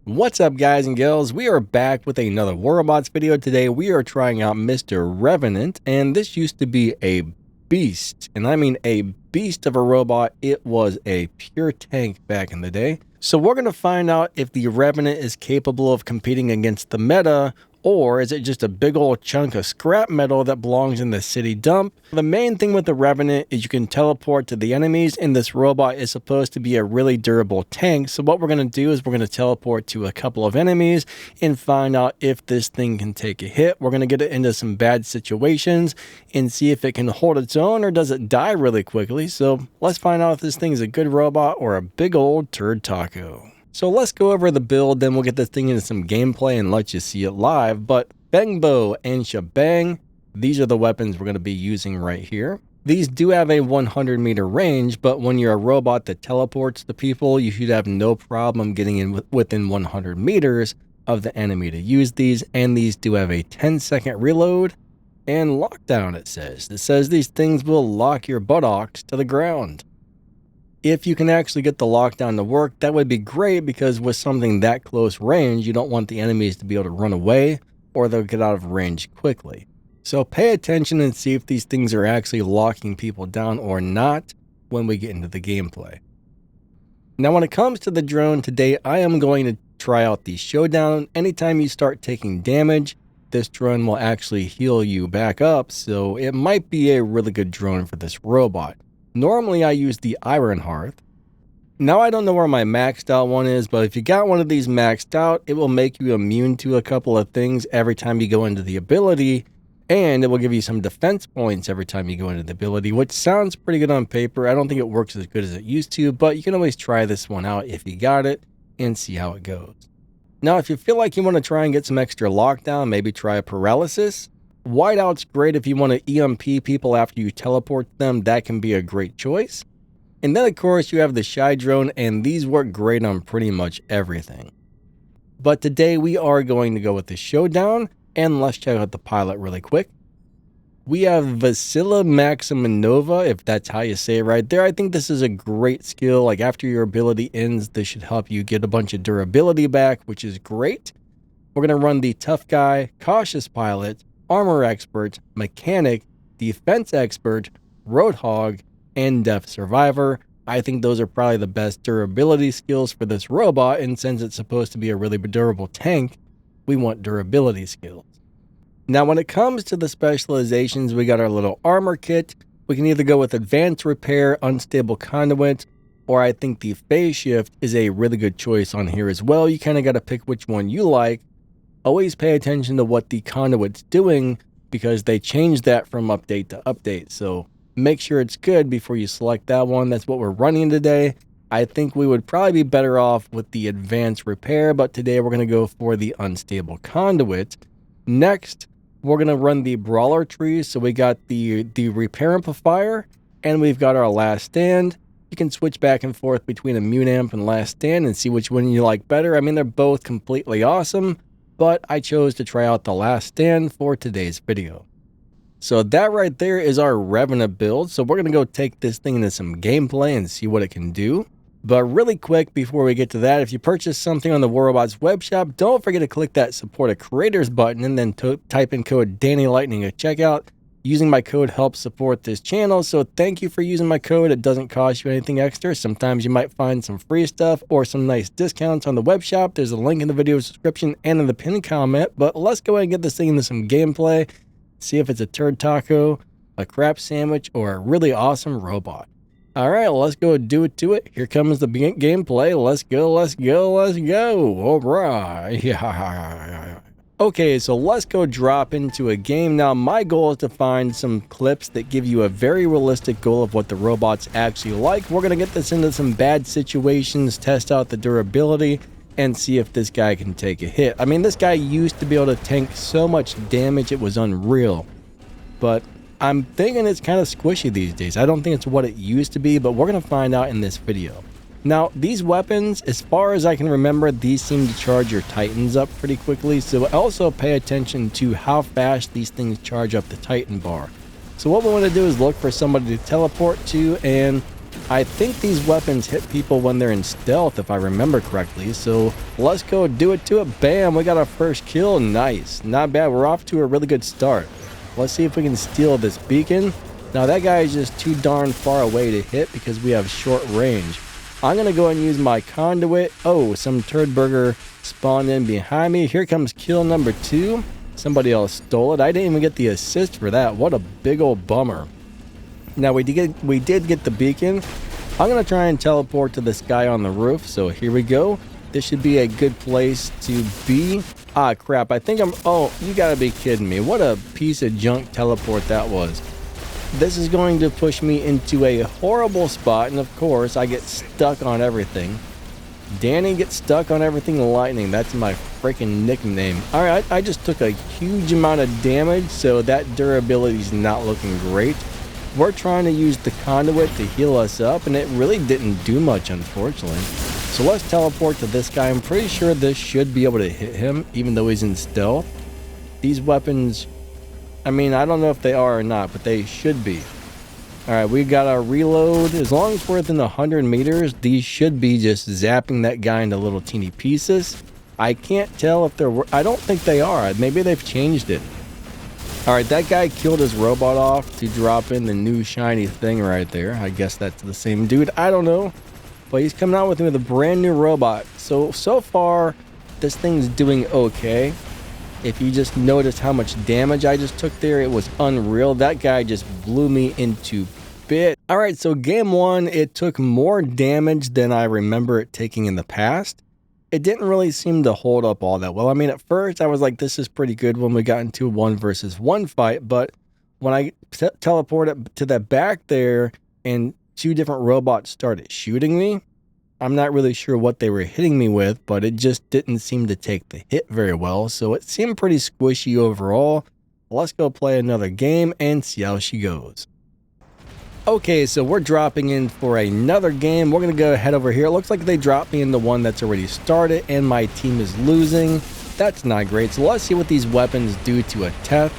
What's up, guys and girls? We are back with another War Robots video. Today we are trying out Mr. Revenant, and this used to be a beast, and I mean a beast of a robot. It was a pure tank back in the day. So we're going to find out if the Revenant is capable of competing against the meta, or is it just a big old chunk of scrap metal that belongs in the city dump? The main thing with the Revenant is you can teleport to the enemies, and this robot is supposed to be a really durable tank. So what we're going to do is we're going to teleport to a couple of enemies and find out if this thing can take a hit. We're going to get it into some bad situations and see if it can hold its own or does it die really quickly. So let's find out if this thing is a good robot or a big old turd taco. So let's go over the build, then we'll get this thing into some gameplay and let you see it live. But Fangbao and Shifang, these are the weapons we're going to be using right here. These do have a 100-meter range, but when you're a robot that teleports to people, you should have no problem getting in within 100 meters of the enemy to use these. And these do have a 10-second reload and lockdown, it says. It says these things will lock your buttocks to the ground. If you can actually get the lockdown to work, that would be great, because with something that close range, you don't want the enemies to be able to run away or they'll get out of range quickly. So pay attention and see if these things are actually locking people down or not when we get into the gameplay. Now, when it comes to the drone, today I am going to try out the showdown. Anytime you start taking damage, this drone will actually heal you back up, so it might be a really good drone for this robot. Normally, I use the Iron Hearth. Now, I don't know where my maxed out one is, but if you got one of these maxed out, it will make you immune to a couple of things every time you go into the ability, and it will give you some defense points every time you go into the ability, which sounds pretty good on paper. I don't think it works as good as it used to, but you can always try this one out if you got it and see how it goes. Now, if you feel like you want to try and get some extra lockdown, maybe try a paralysis. Whiteout's great if you want to EMP people after you teleport them. That can be a great choice. And then, of course, you have the Shy Drone, and these work great on pretty much everything. But today we are going to go with the showdown, and let's check out the pilot really quick. We have Vasila Maximinova, if that's how you say it right there. I think this is a great skill. Like, after your ability ends, this should help you get a bunch of durability back, which is great. We're going to run the Tough Guy, Cautious Pilot, Armor Expert, Mechanic, Defense Expert, Roadhog, and Death Survivor. I think those are probably the best durability skills for this robot, and since it's supposed to be a really durable tank, we want durability skills. Now, when it comes to the specializations, we got our little armor kit. We can either go with Advanced Repair, Unstable Conduit, or I think the Phase Shift is a really good choice on here as well. You kind of got to pick which one you like. Always pay attention to what the conduit's doing, because they change that from update to update. So make sure it's good before you select that one. That's what we're running today. I think we would probably be better off with the Advanced Repair, but today we're going to go for the Unstable Conduit. Next, we're going to run the Brawler Tree. So we got the Repair Amplifier, and we've got our Last Stand. You can switch back and forth between Immune Amp and Last Stand and see which one you like better. I mean, they're both completely awesome, but I chose to try out the Last Stand for today's video. So that right there is our Revenant build. So we're going to go take this thing into some gameplay and see what it can do. But really quick, before we get to that, if you purchase something on the War Robots web shop, don't forget to click that Support a Creators button and then type in code DannyLightning at checkout. Using my code helps support this channel, so thank you for using my code. It doesn't cost you anything extra. Sometimes you might find some free stuff or some nice discounts on the web shop. There's a link in the video description and in the pinned comment. But let's go ahead and get this thing into some gameplay. See if it's a turd taco, a crap sandwich, or a really awesome robot. All right, let's go do it to it. Here comes the gameplay. Let's go, let's go, let's go. All right. Okay, so let's go drop into a game. Now, my goal is to find some clips that give you a very realistic goal of what the robot's actually like. We're going to get this into some bad situations, test out the durability, and see if this guy can take a hit. I mean, this guy used to be able to tank so much damage, it was unreal. But I'm thinking it's kind of squishy these days. I don't think it's what it used to be, but we're going to find out in this video. Now, these weapons, as far as I can remember, these seem to charge your Titans up pretty quickly. So also pay attention to how fast these things charge up the Titan bar. So what we want to do is look for somebody to teleport to, and I think these weapons hit people when they're in stealth, if I remember correctly. So let's go do it to it. Bam, we got our first kill. Nice. Not bad. We're off to a really good start. Let's see if we can steal this beacon. Now that guy is just too darn far away to hit because we have short range. I'm going to go and use my conduit. Oh, some turd burger spawned in behind me. Here comes kill number 2. Somebody else stole it. I didn't even get the assist for that. What a big old bummer. Now we did get the beacon. I'm going to try and teleport to this guy on the roof. So here we go. This should be a good place to be. Ah, crap. I think I'm... Oh, you got to be kidding me. What a piece of junk teleport that was. This is going to push me into a horrible spot. And of course, I get stuck on everything. Danny gets stuck on everything lightning. That's my freaking nickname. Alright, I just took a huge amount of damage. So that durability is not looking great. We're trying to use the conduit to heal us up, and it really didn't do much, unfortunately. So let's teleport to this guy. I'm pretty sure this should be able to hit him, even though he's in stealth. These weapons, I mean, I don't know if they are or not, but they should be. Alright, we got our reload. As long as we're within 100 meters, these should be just zapping that guy into little teeny pieces. I can't tell if they're... I don't think they are. Maybe they've changed it. Alright, that guy killed his robot off to drop in the new shiny thing right there. I guess that's the same dude. I don't know. But he's coming out with me with a brand new robot. So far, this thing's doing okay. If you just notice how much damage I just took there, it was unreal. That guy just blew me into bits. Alright, so game 1, it took more damage than I remember it taking in the past. It didn't really seem to hold up all that well. I mean, at first, I was like, this is pretty good when we got into a 1 versus 1 fight. But when I teleported to that back there and 2 different robots started shooting me, I'm not really sure what they were hitting me with, but it just didn't seem to take the hit very well. So it seemed pretty squishy overall. Let's go play another game and see how she goes. Okay, so we're dropping in for another game. We're going to go head over here. It looks like they dropped me in the one that's already started, and my team is losing. That's not great. So let's see what these weapons do to a Teth.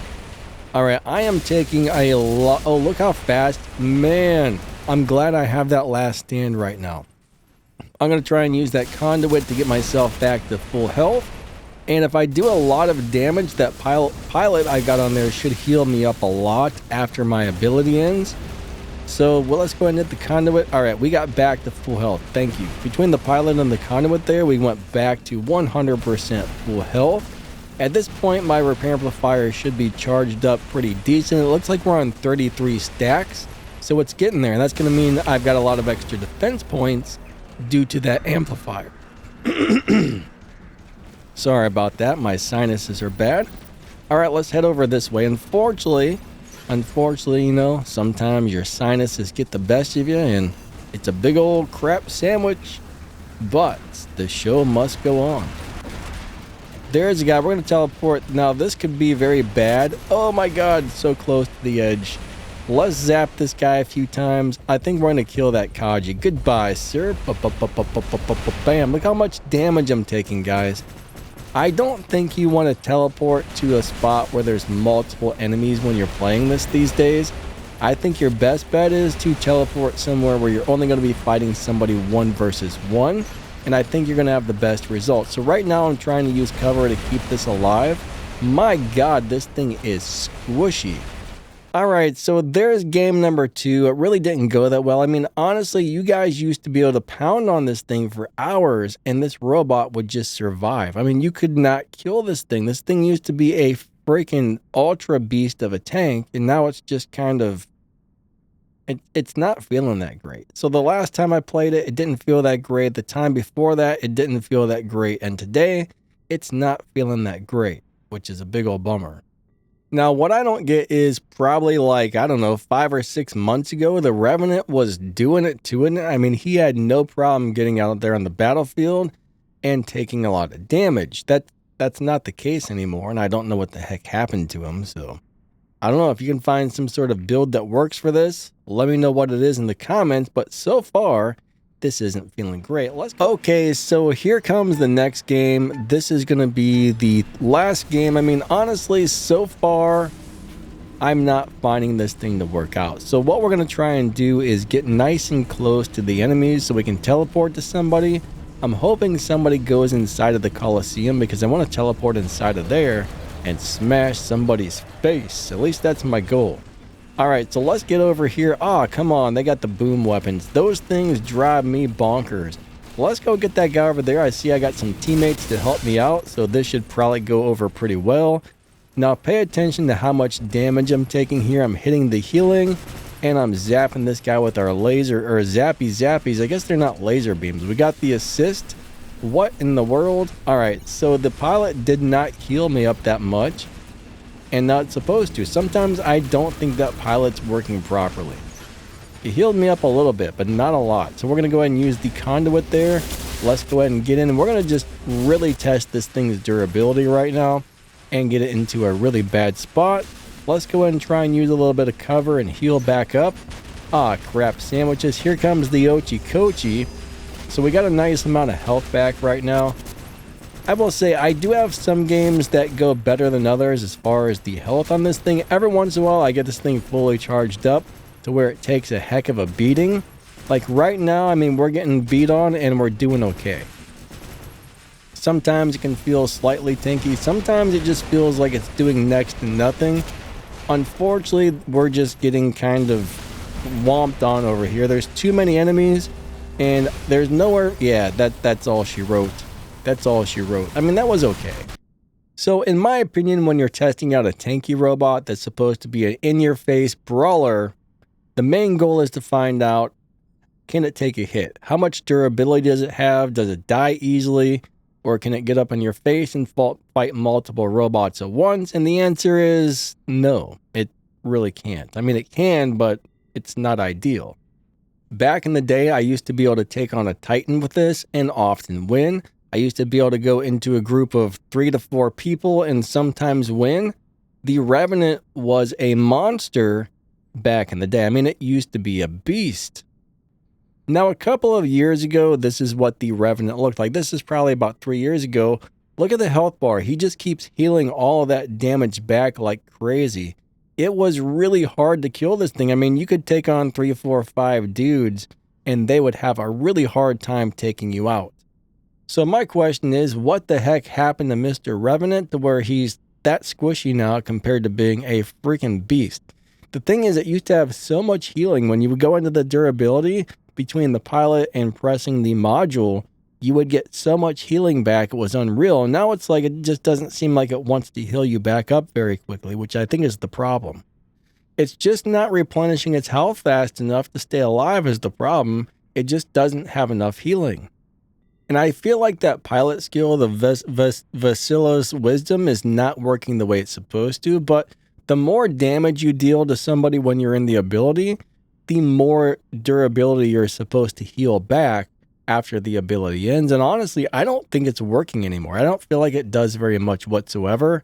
Alright, I am taking a lot... Oh, look how fast. Man, I'm glad I have that last stand right now. I'm going to try and use that conduit to get myself back to full health. And if I do a lot of damage, that pilot I got on there should heal me up a lot after my ability ends. So, well, let's go ahead and hit the conduit. Alright, we got back to full health. Thank you. Between the pilot and the conduit there, we went back to 100% full health. At this point, my repair amplifier should be charged up pretty decent. It looks like we're on 33 stacks. So it's getting there. And that's going to mean I've got a lot of extra defense points due to that amplifier. Sorry about that. My sinuses are bad. Alright, let's head over this way. Unfortunately, you know, sometimes your sinuses get the best of you, and it's a big old crap sandwich, but the show must go on. There's a guy. We're going to teleport. Now, this could be very bad. Oh my god, so close to the edge. Let's zap this guy a few times. I think we're going to kill that Kaji. Goodbye, sir. Bam. Look how much damage I'm taking, guys. I don't think you want to teleport to a spot where there's multiple enemies when you're playing this these days. I think your best bet is to teleport somewhere where you're only going to be fighting somebody 1 versus 1. And I think you're going to have the best results. So right now I'm trying to use cover to keep this alive. My god, this thing is squishy. Alright, so there's game number 2. It really didn't go that well. I mean, honestly, you guys used to be able to pound on this thing for hours, and this robot would just survive. I mean, you could not kill this thing. This thing used to be a freaking ultra beast of a tank, and now it's just kind of... It's not feeling that great. So the last time I played it, it didn't feel that great. The time before that, it didn't feel that great. And today, it's not feeling that great, which is a big old bummer. Now, what I don't get is probably like, I don't know, 5 or 6 months ago, the Revenant was doing it to it. I mean, he had no problem getting out there on the battlefield and taking a lot of damage. That's not the case anymore, and I don't know what the heck happened to him, so... I don't know if you can find some sort of build that works for this. Let me know what it is in the comments, but so far, this isn't feeling great. Okay, so here comes the next game. This is going to be the last game. I mean, honestly, so far, I'm not finding this thing to work out. So what we're going to try and do is get nice and close to the enemies so we can teleport to somebody. I'm hoping somebody goes inside of the Coliseum because I want to teleport inside of there and smash somebody's face. At least that's my goal. Alright, so let's get over here. Come on, they got the boom weapons. Those things drive me bonkers. Let's go get that guy over there. I see I got some teammates to help me out, so this should probably go over pretty well. Now pay attention to how much damage I'm taking here. I'm hitting the healing, and I'm zapping this guy with our laser, or zappies. I guess they're not laser beams. We got the assist. What in the world? Alright, so the pilot did not heal me up that much, and not supposed to. Sometimes I don't think that pilot's working properly. He healed me up a little bit, but not a lot. So we're going to go ahead and use the conduit there. Let's go ahead and get in. We're going to just really test this thing's durability right now and get it into a really bad spot. Let's go ahead and try and use a little bit of cover and heal back up. Crap sandwiches. Here comes the Ochi Kochi. So we got a nice amount of health back right now. I will say I do have some games that go better than others as far as the health on this thing. Every once in a while I get this thing fully charged up to where it takes a heck of a beating. Like right now, I mean, we're getting beat on and we're doing okay. Sometimes it can feel slightly tanky. Sometimes it just feels like it's doing next to nothing. Unfortunately, we're just getting kind of whomped on over here. There's too many enemies and there's nowhere. Yeah, that's all she wrote. That's all she wrote. I mean, that was okay. So in my opinion, when you're testing out a tanky robot that's supposed to be an in-your-face brawler, the main goal is to find out, can it take a hit? How much durability does it have? Does it die easily? Or can it get up in your face and fight multiple robots at once? And the answer is no, it really can't. I mean, it can, but it's not ideal. Back in the day, I used to be able to take on a Titan with this and often win. I used to be able to go into a group of 3 to 4 people and sometimes win. The Revenant was a monster back in the day. I mean, it used to be a beast. Now, a couple of years ago, this is what the Revenant looked like. This is probably about 3 years ago. Look at the health bar. He just keeps healing all of that damage back like crazy. It was really hard to kill this thing. I mean, you could take on 3, 4, 5 dudes, and they would have a really hard time taking you out. So my question is, what the heck happened to Mr. Revenant to where he's that squishy now compared to being a freaking beast? The thing is, it used to have so much healing. When you would go into the durability between the pilot and pressing the module, you would get so much healing back. It was unreal. And now it's like it just doesn't seem like it wants to heal you back up very quickly, which I think is the problem. It's just not replenishing its health fast enough to stay alive is the problem. It just doesn't have enough healing. And I feel like that pilot skill, the Vasilos Wisdom, is not working the way it's supposed to, but the more damage you deal to somebody when you're in the ability, the more durability you're supposed to heal back after the ability ends. And honestly, I don't think it's working anymore. I don't feel like it does very much whatsoever.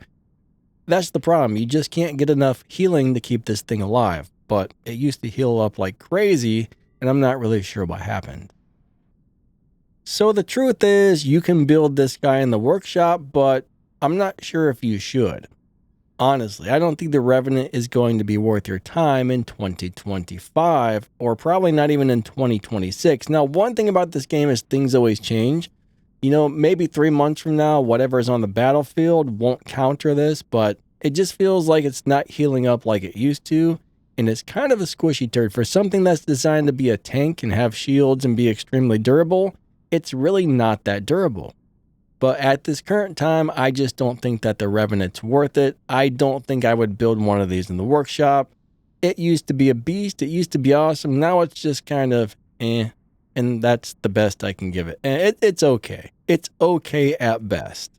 That's the problem. You just can't get enough healing to keep this thing alive. But it used to heal up like crazy, and I'm not really sure what happened. So the truth is, you can build this guy in the workshop, but I'm not sure if you should. Honestly, I don't think the Revenant is going to be worth your time in 2025, or probably not even in 2026. Now, one thing about this game is things always change. You know, maybe 3 months from now, whatever's on the battlefield won't counter this, but it just feels like it's not healing up like it used to, and it's kind of a squishy turd. For something that's designed to be a tank and have shields and be extremely durable, it's really not that durable. But at this current time, I just don't think that the Revenant's worth it. I don't think I would build one of these in the workshop. It used to be a beast. It used to be awesome. Now it's just kind of eh. And that's the best I can give it. And it's okay. It's okay at best.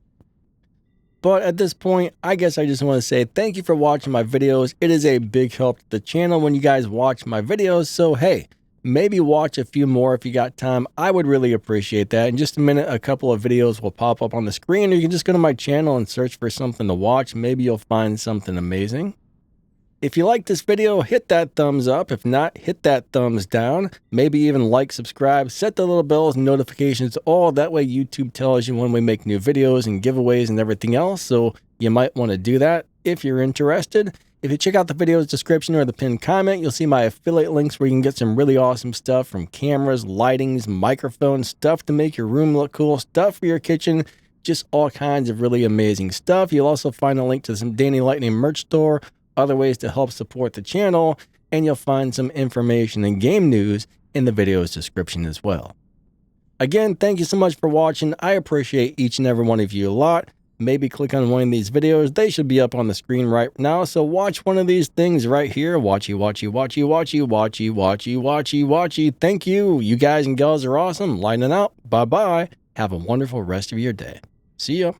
But at this point, I guess I just want to say thank you for watching my videos. It is a big help to the channel when you guys watch my videos. So hey, maybe watch a few more if you got time. I would really appreciate that. In just a minute, a couple of videos will pop up on the screen, or you can just go to my channel and search for something to watch. Maybe you'll find something amazing. If you like this video, hit that thumbs up. If not, hit that thumbs down. Maybe even like, subscribe, set the little bells and notifications all. That way YouTube tells you when we make new videos and giveaways and everything else. So you might want to do that if you're interested. If you check out the video's description or the pinned comment, you'll see my affiliate links where you can get some really awesome stuff from cameras, lightings, microphones, stuff to make your room look cool, stuff for your kitchen, just all kinds of really amazing stuff. You'll also find a link to some Danny Lightning merch store, other ways to help support the channel, and you'll find some information and game news in the video's description as well. Again, thank you so much for watching. I appreciate each and every one of you a lot. Maybe click on one of these videos. They should be up on the screen right now. So watch one of these things right here. Watchy, watchy, watchy, watchy, watchy, watchy, watchy, watchy. Thank you. You guys and gals are awesome. Lightning out. Bye-bye. Have a wonderful rest of your day. See ya.